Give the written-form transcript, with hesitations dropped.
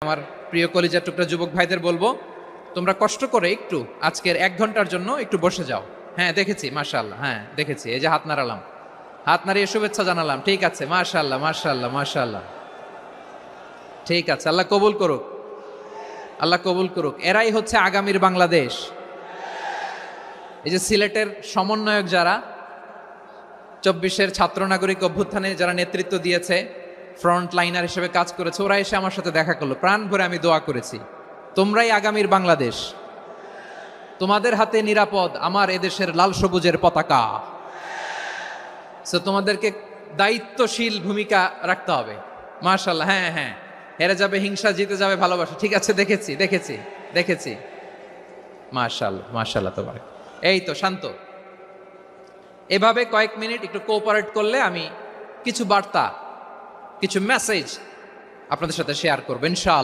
আমার প্রিয় কলিজার টুকরা যুবক ভাইদের বলবো, তোমরা কষ্ট করে একটু আজকের 1 ঘন্টার জন্য একটু বসে যাও। হ্যাঁ দেখেছি, মাশাআল্লাহ, হ্যাঁ দেখেছি, এই যে হাত নাড়ালাম, হাত নাড়িয়ে শুভেচ্ছা জানালাম, ঠিক আছে, মাশাআল্লাহ মাশাআল্লাহ মাশাআল্লাহ, ঠিক আছে, আল্লাহ কবুল করুক, আল্লাহ কবুল করুক। এরাই হচ্ছে আগামীর বাংলাদেশ। এই যে সিলেটের সমন্বয়ক যারা 24-এর ছাত্র নাগরিক অভ্যুত্থানে যারা নেতৃত্ব দিয়েছে, ফ্রন্ট লাইনার হিসেবে কাজ করেছে, ওরা এসে আমার সাথে দেখা করলো, প্রাণ ভরে আমি দোয়া করেছি, তোমরাই আগামীর বাংলাদেশ, তোমাদের হাতে নিরাপদ আমার এদেশের লাল সবুজের পতাকা। সো তোমাদেরকে দায়িত্বশীল ভূমিকা রাখতে হবে। মাশাআল্লাহ, হ্যাঁ হ্যাঁ, হেরে যাবে হিংসা, জিতে যাবে ভালোবাসা, ঠিক আছে, দেখেছি দেখেছি দেখেছি, মাশাআল্লাহ মাশাআল্লাহ, তোমার এই তো শান্ত। এভাবে কয়েক মিনিট একটু কোঅপারেট করলে আমি কিছু বার্তা, কিছু মেসেজ আপনাদের সাথে শেয়ার করবো ইনশাআল্লাহ।